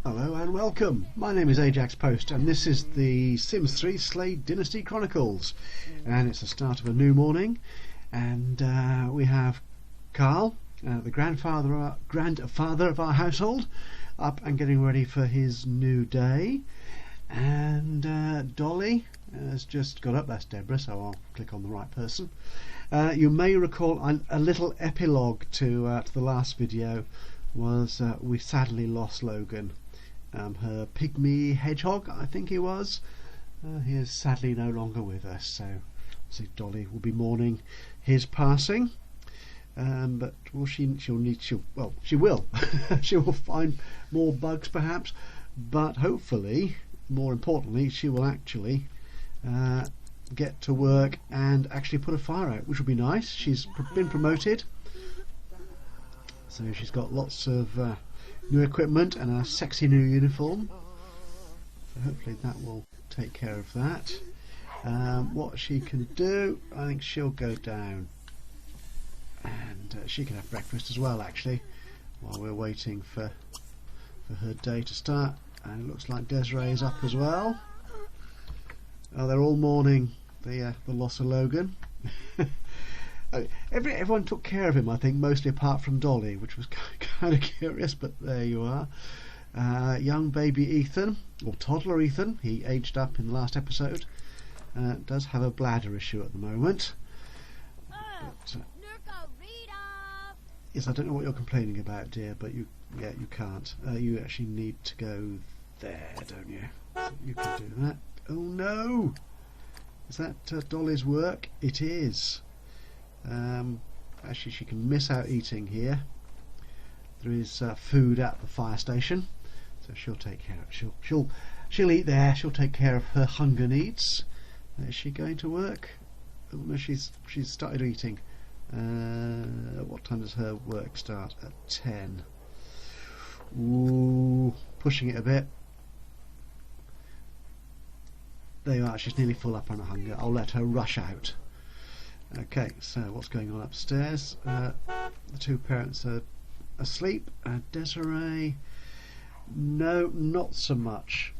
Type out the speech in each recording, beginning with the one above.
Hello and welcome. My name is Ajaxpost and this is the Sims 3 Slade Dynasty Chronicles, and it's the start of a new morning, and we have Carl, the grandfather of our household, up and getting ready for his new day, and Dolly has just got up. That's Debra, so I'll click on the right person. You may recall a little epilogue to the last video was we sadly lost Logan. Her pygmy hedgehog, I think he was. He is sadly no longer with us, so obviously Dolly will be mourning his passing. But will she will she will find more bugs perhaps, but hopefully, more importantly, she will actually get to work and actually put a fire out, which will be nice. She's been promoted, so she's got lots of new equipment and a sexy new uniform, so hopefully that will take care of that. What she can do, I think she'll go down and she can have breakfast as well, actually, while we're waiting for her day to start. And it looks like Desiree is up as well. Oh, they're all mourning the loss of Logan. Everyone took care of him, I think, mostly apart from Dolly, which was kind of curious, but there you are. Young baby Ethan, or toddler Ethan, he aged up in the last episode, does have a bladder issue at the moment. But, yes, I don't know what you're complaining about, dear, but you can't. You actually need to go there, don't you? So you can do that. Oh no! Is that Dolly's work? It is. Actually, she can miss out eating here. There is food at the fire station, so she'll take care of it. She'll eat there. She'll take care of her hunger needs. Is she going to work? Oh no, she's started eating. What time does her work start? At 10. Ooh, pushing it a bit. There you are. She's nearly full up on her hunger. I'll let her rush out. Okay, so what's going on upstairs? The two parents are asleep. Desiree, no, not so much.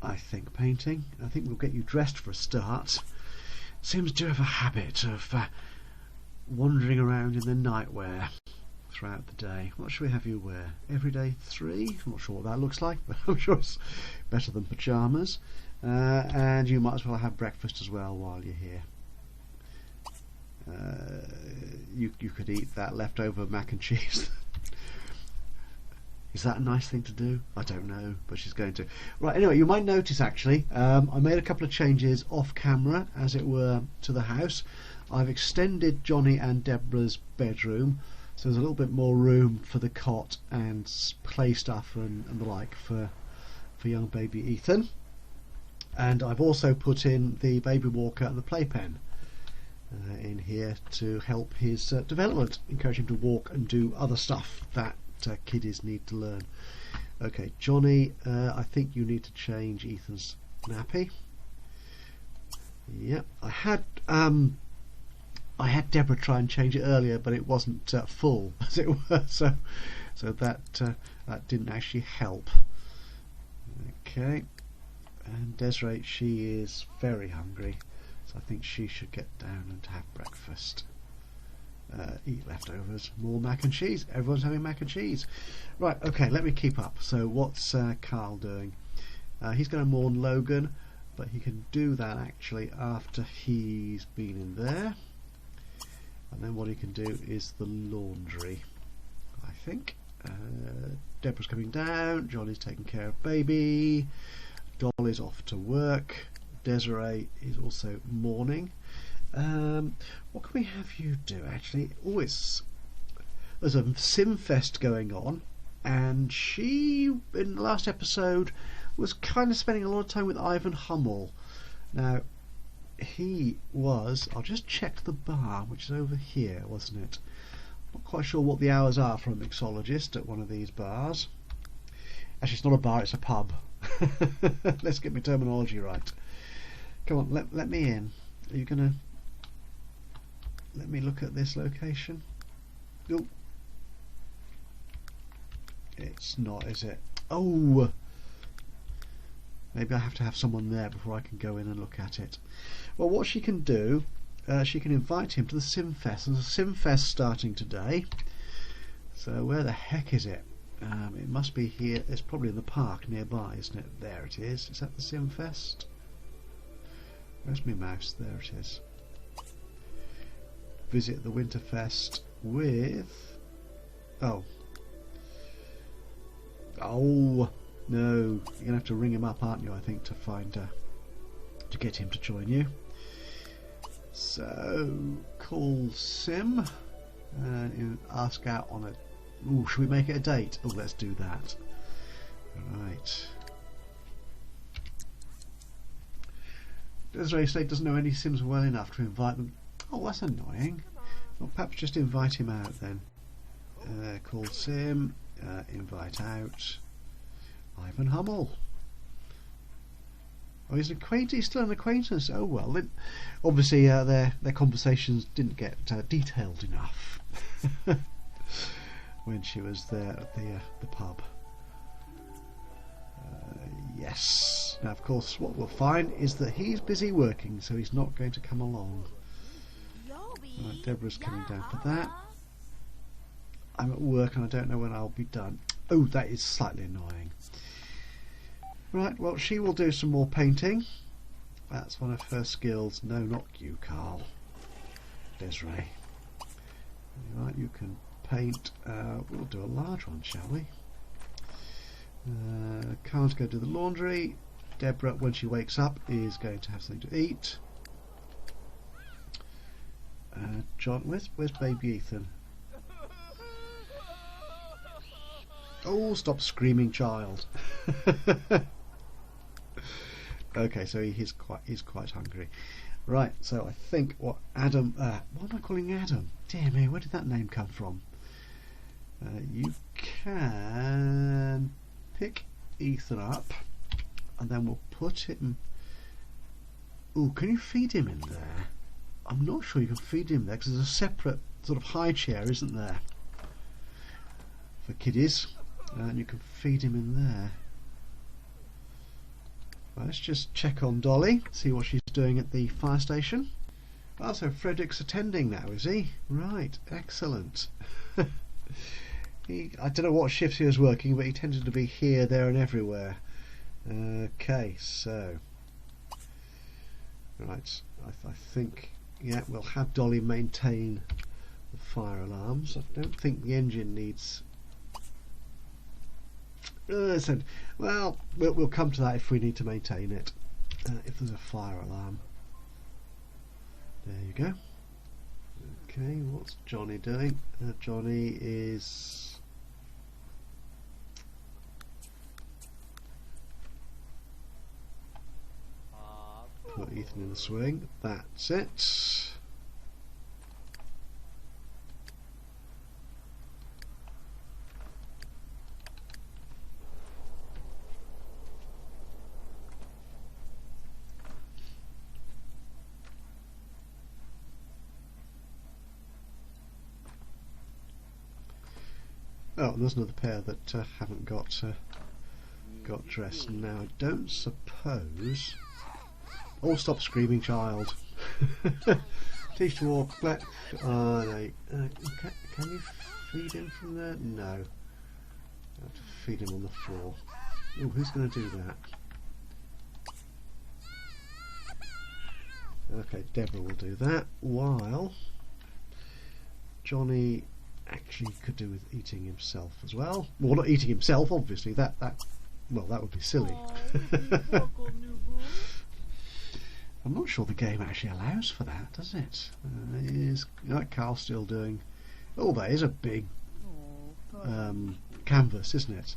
I think painting. I think we'll get you dressed for a start. Seems to have a habit of wandering around in the nightwear throughout the day. What should we have you wear? Everyday 3? I'm not sure what that looks like, but I'm sure it's better than pyjamas. And you might as well have breakfast as well while you're here. You could eat that leftover mac and cheese. Is that a nice thing to do? I don't know, but she's going to. Right, anyway, you might notice actually I made a couple of changes off camera, as it were, to the house. I've extended Johnny and Debra's bedroom, so there's a little bit more room for the cot and play stuff and the like for young baby Ethan. And I've also put in the baby walker and the playpen in here to help his development, encourage him to walk and do other stuff that kiddies need to learn. Okay, Johnny, I think you need to change Ethan's nappy. Yep, I had Debra try and change it earlier, but it wasn't full, as it were, so that didn't actually help. Okay, and Desiree, she is very hungry, so I think she should get down and have breakfast. Eat leftovers, more mac and cheese. Everyone's having mac and cheese. Right, okay, let me keep up. So what's Carl doing? He's going to mourn Logan, but he can do that actually after he's been in there. And then what he can do is the laundry, I think. Debra's coming down. Johnny's taking care of baby. Dolly's off to work. Desiree is also mourning. What can we have you do actually? There's a sim fest going on, and she, in the last episode, was kind of spending a lot of time with Ivan Hummel. Now, he was, I'll just check the bar, which is over here, wasn't it? Not quite sure what the hours are for a mixologist at one of these bars. Actually, it's not a bar, it's a pub. Let's get my terminology right. Come on, let me in. Are you gonna let me look at this location? Oh, it's not, is it? Oh, maybe I have to have someone there before I can go in and look at it. Well, what she can do, she can invite him to the Sim Fest. There's a Sim Fest starting today. So where the heck is it? It must be here. It's probably in the park nearby, isn't it? There it is. Is that the Sim Fest? Where's my mouse? There it is. Visit the Winterfest with... Oh, no! You're gonna have to ring him up, aren't you? I think to find to get him to join you. So call Sim and ask out on a. Ooh, should we make it a date? Oh, let's do that. Right. Desiree Slade doesn't know any Sims well enough to invite them. Oh, that's annoying. Well, perhaps just invite him out then. Call Sim. Invite out Ivan Hummel. Oh, he's an acquaintance. He's still an acquaintance. Oh well. Then, obviously, their conversations didn't get detailed enough when she was there at the pub. Yes. Now, of course, what we'll find is that he's busy working, so he's not going to come along. Right, Deborah's coming down for that. I'm at work and I don't know when I'll be done. Oh, that is slightly annoying. Right, well, she will do some more painting. That's one of her skills. No, not you, Carl. Desiree. Right, you can paint. We'll do a large one, shall we? Carl's going to do the laundry. Debra, when she wakes up, is going to have something to eat. John, where's baby Ethan? Oh, stop screaming, child. Okay, so he's quite hungry. Right, so I think what Adam... what am I calling Adam? Dear me, where did that name come from? You can pick Ethan up, and then we'll put him... Oh, can you feed him in there? I'm not sure you can feed him there, because there's a separate sort of high chair, isn't there? For kiddies. And you can feed him in there. Right, let's just check on Dolly, see what she's doing at the fire station. Oh, so Frederick's attending now, is he? Right, excellent. I don't know what shifts he was working, but he tended to be here, there and everywhere. Okay, so... Right, I think, yeah, we'll have Dolly maintain the fire alarms. I don't think the engine needs... well, we'll come to that if we need to maintain it. If there's a fire alarm. There you go. Okay, what's Johnny doing? Johnny is... Put Ethan in the swing. That's it. Oh, and there's another pair that haven't got dressed. Now, I don't suppose... Oh, stop screaming, child. Teach to walk back. Oh, no. Can you feed him from there? No. I have to feed him on the floor. Oh, who's going to do that? Okay, Debra will do that, while Johnny actually could do with eating himself as well. Well, not eating himself, obviously. That would be silly. I'm not sure the game actually allows for that, does it? Is Carl still doing... Oh, that is a big canvas, isn't it?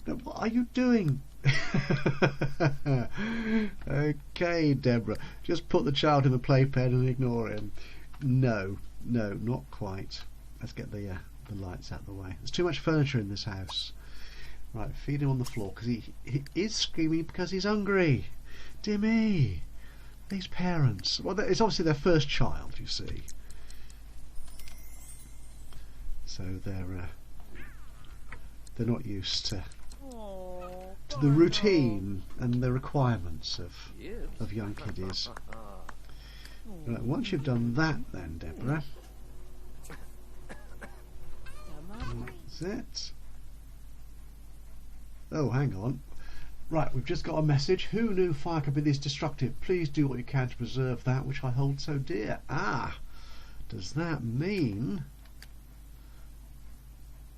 Now, what are you doing? Okay, Debra, just put the child in the playpen and ignore him. No, not quite. Let's get the lights out of the way. There's too much furniture in this house. Right, feed him on the floor, because he is screaming because he's hungry. Dear me, these parents. Well, it's obviously their first child, you see. So they're they're not used to the routine and the requirements of young kiddies. Right, once you've done that then, Debra, that's it. Oh, hang on. Right, we've just got a message. Who knew fire could be this destructive? Please do what you can to preserve that which I hold so dear. Ah, does that mean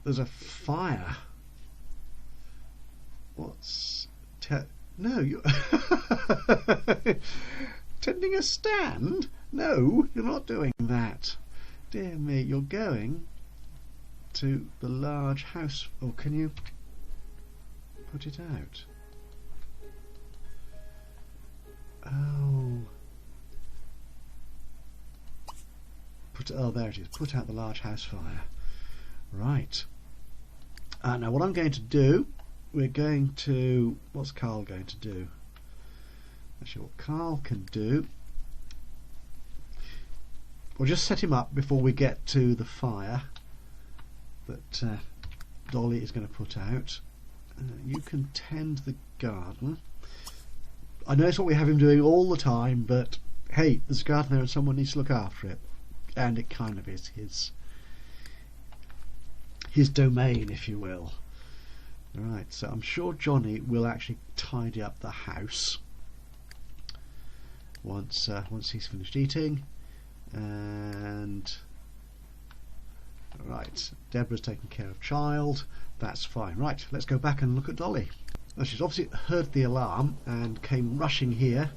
there's a fire? What's... no, you... Tending a stand? No, you're not doing that. Dear me, you're going to the large house. Or can you put it out? Oh. Oh, there it is. Put out the large house fire. Right. Now what I'm going to do, we're going to... What's Carl going to do? Actually, what Carl can do... We'll just set him up before we get to the fire that Dolly is going to put out. You can tend the garden. I know it's what we have him doing all the time, but hey, there's a garden there and someone needs to look after it. And it kind of is his domain, if you will. Right, so I'm sure Johnny will actually tidy up the house once he's finished eating. And right, Debra's taking care of child. That's fine. Right, let's go back and look at Dolly. Well, she's obviously heard the alarm and came rushing here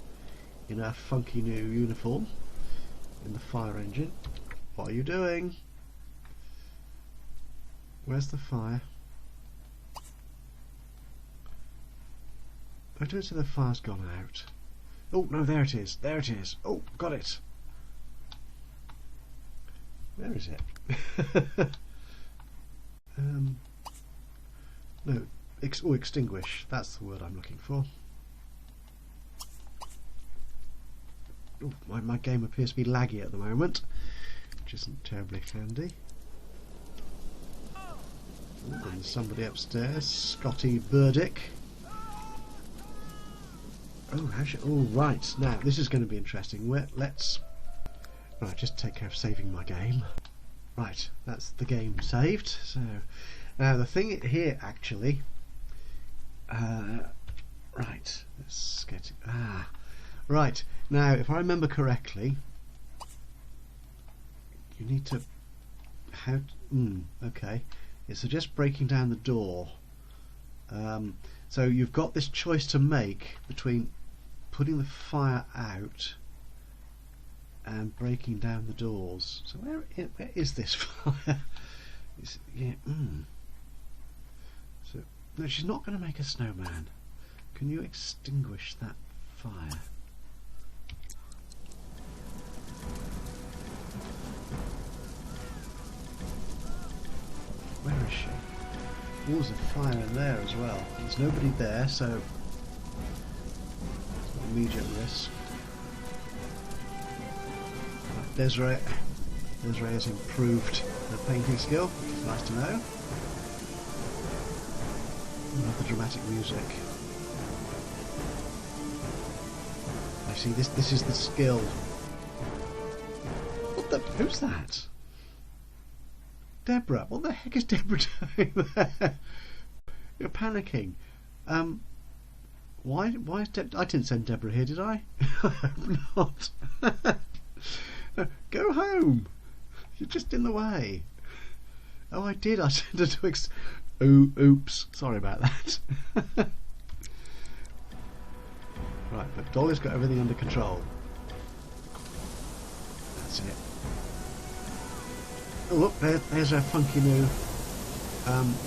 in her funky new uniform in the fire engine. What are you doing? Where's the fire? I don't see the fire's gone out. Oh no, there it is. There it is. Oh, got it. Where is it? No, extinguish. That's the word I'm looking for. Oh, my game appears to be laggy at the moment, which isn't terribly handy. Oh, and there's somebody upstairs, Scotty Burdick. Oh, oh, right. Now this is going to be interesting. Let's just take care of saving my game. Right, that's the game saved. So now the thing here actually. Right, let's get it. Right, now if I remember correctly, you need to... okay, it suggests breaking down the door. So you've got this choice to make between putting the fire out and breaking down the doors. So where is this fire? Yeah. So no, she's not going to make a snowman. Can you extinguish that fire? Where is she? Oh, there's a fire in there as well. There's nobody there, so it's not immediate risk. Right, Desiree has improved her painting skill, which is nice to know. Love the dramatic music. I see, this is the skill. What the... who's that? Debra. What the heck is Debra doing there? You're panicking. Why is I didn't send Debra here, did I? I hope not. No, go home. You're just in the way. Oh, I did. I sent her to oh, oops. Sorry about that. Right, but Dolly's got everything under control. That's it. Oh look, there's a funky new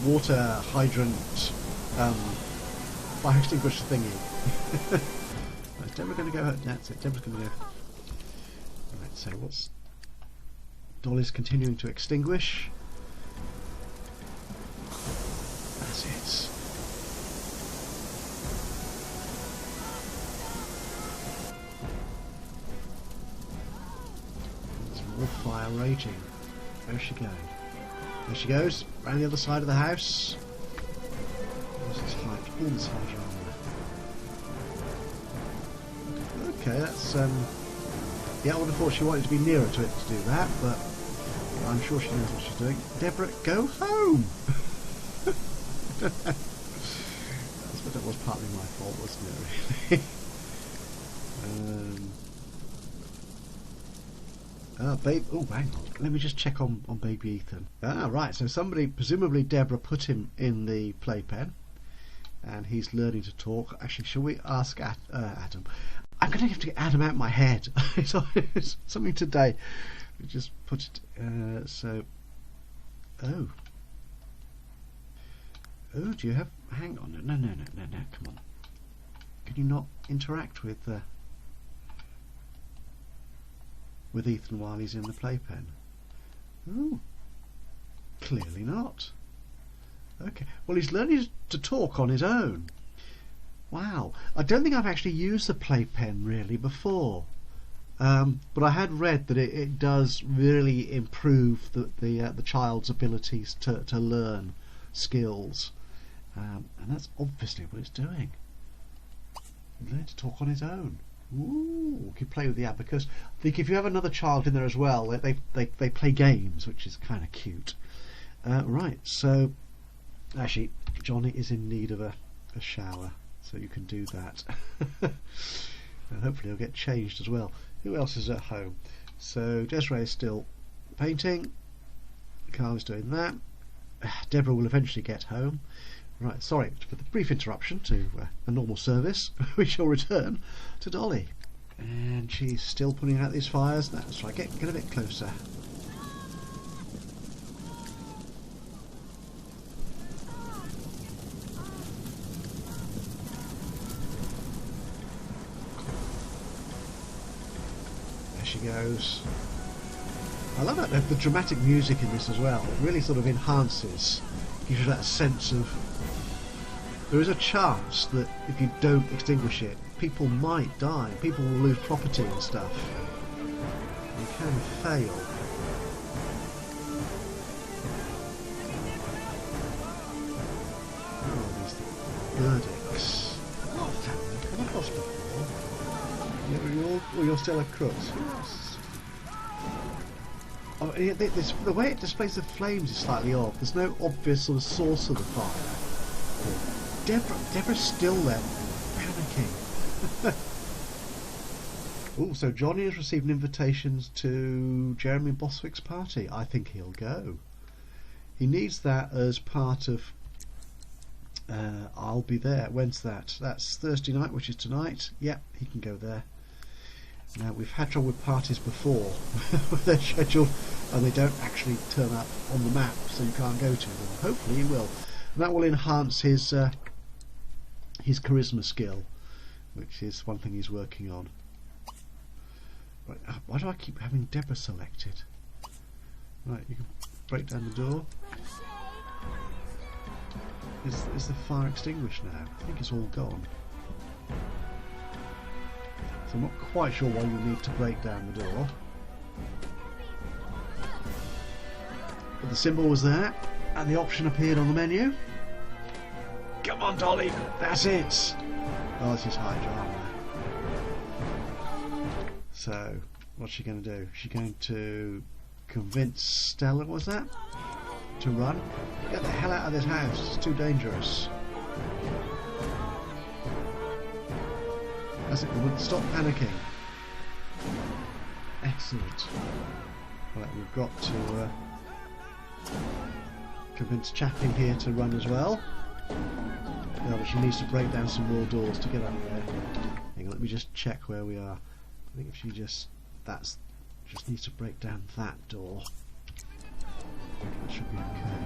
water hydrant fire extinguisher thingy. Is Debra going to go? That's it, Debra's going to go. Right, so what's... Dolly's continuing to extinguish. That's it. There's more fire raging. Where's she going? There she goes, round the other side of the house. All this hard armour. Okay, that's yeah, I would have thought she wanted to be nearer to it to do that, but I'm sure she knows what she's doing. Debra, go home! That was partly my fault, wasn't it, really? Babe. Oh, hang on. Let me just check on baby Ethan. Ah, right. So somebody, presumably Debra, put him in the playpen, and he's learning to talk. Actually, shall we ask Adam? I'm going to have to get Adam out of my head. It's something today. We just put it. Oh. Oh, do you have... Hang on. No. Come on. Can you not interact with Ethan while he's in the playpen? Oh. Clearly not. Okay. Well, he's learning to talk on his own. Wow. I don't think I've actually used the playpen really before. But I had read that it does really improve the child's abilities to learn skills. And that's obviously what it's doing. Learn to talk on his own. Ooh, can play with the abacus. I think if you have another child in there as well, they play games, which is kind of cute. Right, so actually, Johnny is in need of a shower, so you can do that. And hopefully he'll get changed as well. Who else is at home? So Desiree is still painting. Carl is doing that. Debra will eventually get home. Right, sorry for the brief interruption to a normal service. We shall return to Dolly. And she's still putting out these fires. That's right, get a bit closer. There she goes. I love that the dramatic music in this as well. It really sort of enhances, gives you that sense of there is a chance that if you don't extinguish it, people might die. People will lose property and stuff. You can fail. Oh, these verdicts. Oh, have you come across before? You're still a crooks. Oh, the way it displays the flames is slightly odd. There's no obvious sort of source of the fire. Debra's still there, panicking. Oh, so Johnny has received invitations to Jeremy Boswick's party. I think he'll go. He needs that as part of I'll be there. When's that? That's Thursday night, which is tonight. Yep, he can go there. Now, we've had trouble with parties before with their schedule and they don't actually turn up on the map, so you can't go to them. Hopefully he will. And that will enhance his charisma skill, which is one thing he's working on. Right, why do I keep having Debra selected? Right, you can break down the door. Is the fire extinguished now? I think it's all gone. So I'm not quite sure why you need to break down the door. But the symbol was there, and the option appeared on the menu. Come on, Dolly, that's it. Oh, this is high drama. So, what's she going to do? Is she going to convince Stella, was that? To run? Get the hell out of this house, it's too dangerous. That's it, stop panicking. Excellent. Right, we've got to convince Chappie here to run as well. No, but she needs to break down some more doors to get up there. Hang on, let me just check where we are. I think if she just needs to break down that door. That should be okay.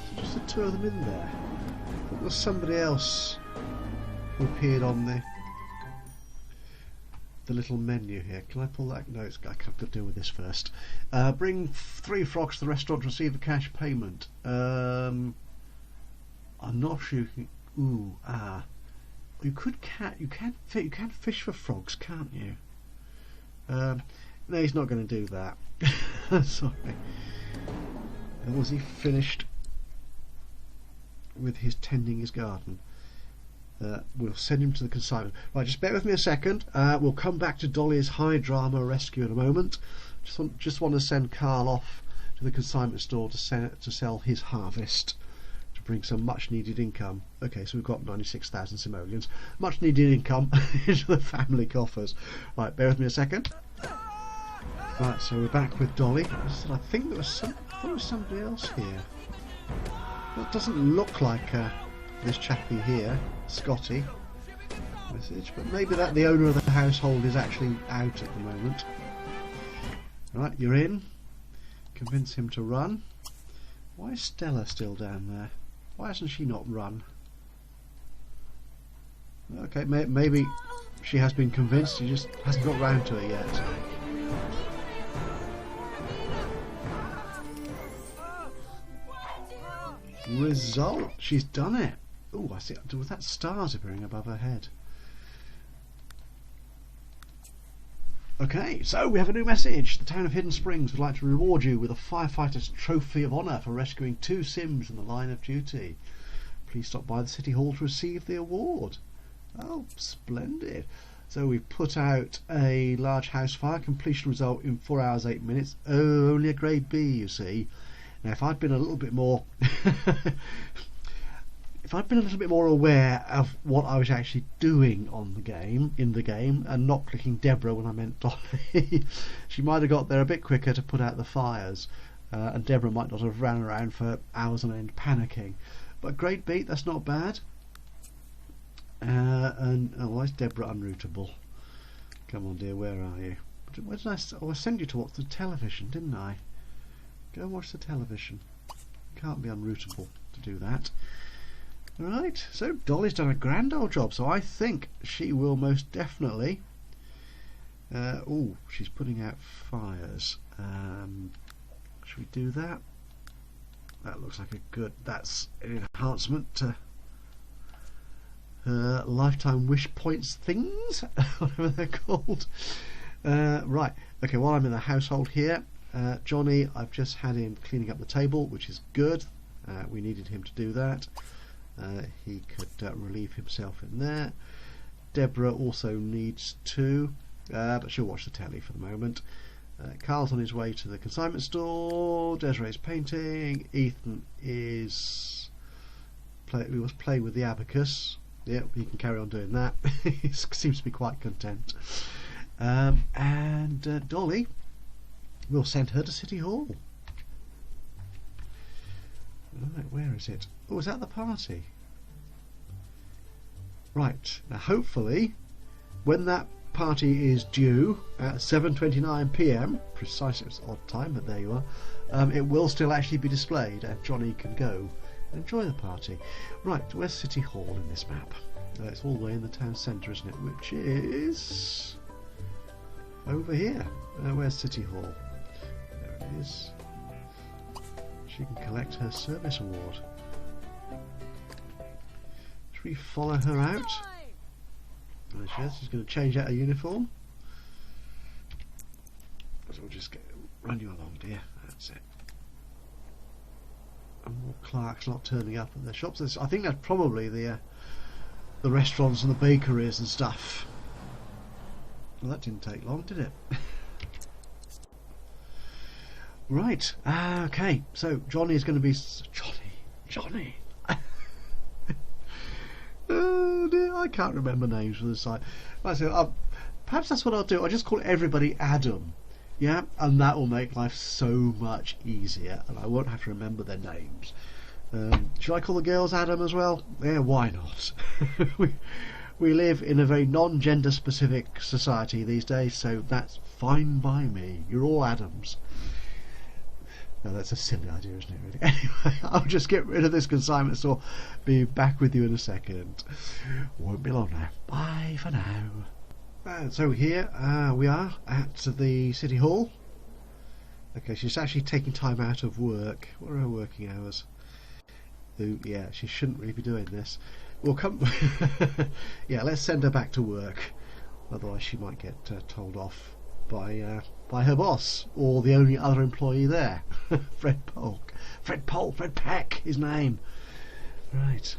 So just the two of them in there. I thought there was somebody else who appeared on the little menu here. Can I pull that? No, I have to deal with this first. Bring 3 frogs to the restaurant to receive a cash payment. I'm not sure you can. Ooh, you can fish for frogs, can't you? No, he's not going to do that. Sorry. And was he finished with his tending his garden? we'll send him to the consignment. Right, just bear with me a second. We'll come back to Dolly's high drama rescue in a moment. Just want to send Carl off to the consignment store to sell his harvest, to bring some much needed income. Okay, so we've got 96,000 simoleons. Much needed income into the family coffers. Right, bear with me a second. Right, so we're back with Dolly. I think there was somebody else here. Well, it doesn't look like this chappie here, Scotty. Message, but maybe that the owner of the household is actually out at the moment. Right, you're in. Convince him to run. Why is Stella still down there? Why hasn't she not run? Okay, maybe she has been convinced, she just hasn't got round to it yet. Result! She's done it! Oh, I see. Was that stars appearing above her head? Okay, so we have a new message. The town of Hidden Springs would like to reward you with a Firefighter's Trophy of Honour for rescuing 2 Sims in the line of duty. Please stop by the City Hall to receive the award. Oh, splendid. So we've put out a large house fire. Completion result in 4 hours 8 minutes. Oh, only a grade B, you see. Now, if I'd been a little bit more aware of what I was actually doing in the game, and not clicking Debra when I meant Dolly, she might have got there a bit quicker to put out the fires, and Debra might not have ran around for hours on end panicking. But great beat, that's not bad. And why is Debra unrootable? Come on, dear, where are you? Where did I sent you to watch the television, didn't I? Go and watch the television. Can't be unrootable to do that. Right, so Dolly's done a grand old job, so I think she will most definitely... oh, she's putting out fires. Should we do that? That looks like a good... That's an enhancement to lifetime wish points things, whatever they're called. Right, okay, while I'm in the household here, Johnny, I've just had him cleaning up the table, which is good. We needed him to do that. He could relieve himself in there. Debra also needs to, but she'll watch the telly for the moment. Carl's on his way to the consignment store. Desiree's painting. Ethan is was playing with the abacus. Yep, he can carry on doing that. He seems to be quite content. And Dolly, we'll send her to City Hall. Right, where is it? Oh, is that the party? Right, now hopefully when that party is due at 7:29 PM, precisely, it's an odd time, but there you are, it will still actually be displayed and Johnny can go and enjoy the party. Right, where's City Hall in this map? It's all the way in the town centre, isn't it? Which is over here. Where's City Hall? There it is. She can collect her service award. Should we follow her out? There she is. She's going to change out her uniform. So we'll just run you along, dear. That's it. And more clerks not turning up at their shops. I think that's probably the restaurants and the bakeries and stuff. Well, that didn't take long, did it? Right, okay, so Johnny is going to be... Johnny! Oh dear, I can't remember names for the site. Right, so perhaps that's what I'll do. I'll just call everybody Adam, yeah, and that will make life so much easier, and I won't have to remember their names. Should I call the girls Adam as well? Yeah, why not? We live in a very non-gender specific society these days, so that's fine by me. You're all Adams. No, that's a silly idea, isn't it, really? Anyway, I'll just get rid of this consignment store. Be back with you in a second. Won't be long now. Bye for now. So here we are at the City Hall. Okay, she's actually taking time out of work. What are her working hours? Ooh, yeah, she shouldn't really be doing this. We'll come... yeah, let's send her back to work. Otherwise she might get told off by her boss, or the only other employee there. Fred Peck, his name. Right.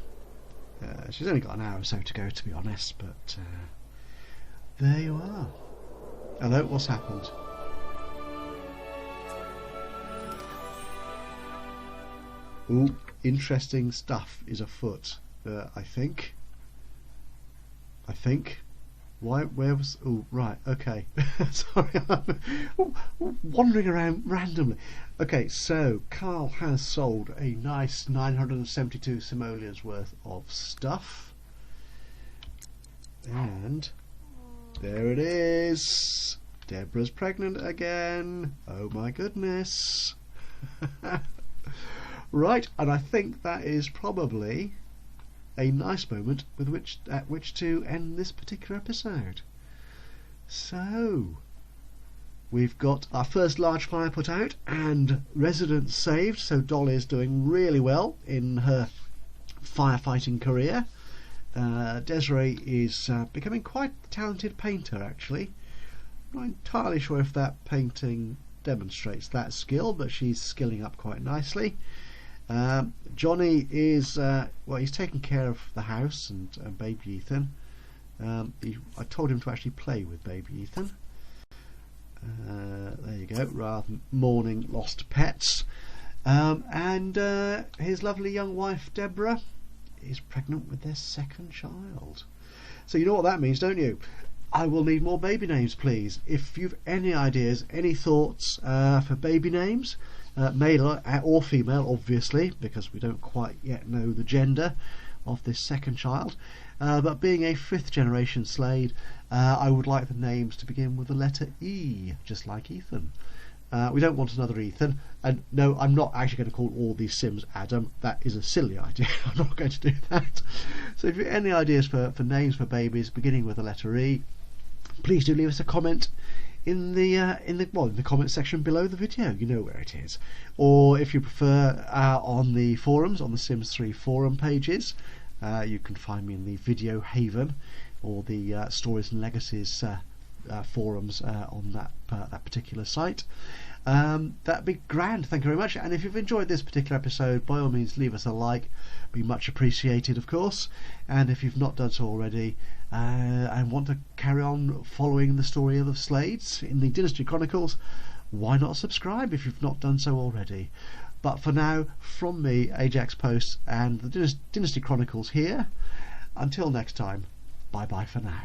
She's only got an hour or so to go, to be honest, but there you are. Hello, what's happened? Ooh, interesting stuff is afoot, I think. Why? Where was? Oh, right. Okay. Sorry, I'm wandering around randomly. Okay, so Carl has sold a nice 972 simoleons worth of stuff, and there it is. Debra's pregnant again. Oh my goodness. Right, and I think that is probably a nice moment at which to end this particular episode. So we've got our first large fire put out and residents saved, so Dolly is doing really well in her firefighting career. Desiree is becoming quite a talented painter, actually. I'm not entirely sure if that painting demonstrates that skill, but she's skilling up quite nicely. Johnny is he's taking care of the house and baby Ethan. I told him to actually play with baby Ethan. There you go, rather than mourning lost pets. And his lovely young wife Debra is pregnant with their second child. So you know what that means, don't you? I will need more baby names, please. If you've any ideas, any thoughts for baby names, male or female, obviously, because we don't quite yet know the gender of this second child, but being a 5th generation Slade, I would like the names to begin with the letter E, just like Ethan. We don't want another Ethan, and no, I'm not actually going to call all these Sims Adam. That is a silly idea. I'm not going to do that. So if you have any ideas for names for babies beginning with the letter E, please do leave us a comment in the comment section below the video. You know where it is. Or if you prefer, on the forums, on the Sims 3 forum pages, you can find me in the Video Haven or the Stories and Legacies forums on that particular site. That'd be grand. Thank you very much. And if you've enjoyed this particular episode, by all means leave us a like. Be much appreciated, of course. And if you've not done so already and want to carry on following the story of the Slades in the Dynasty Chronicles, why not subscribe if you've not done so already? But for now, from me, Ajaxpost, and the Dynasty Chronicles here, until next time, bye bye for now.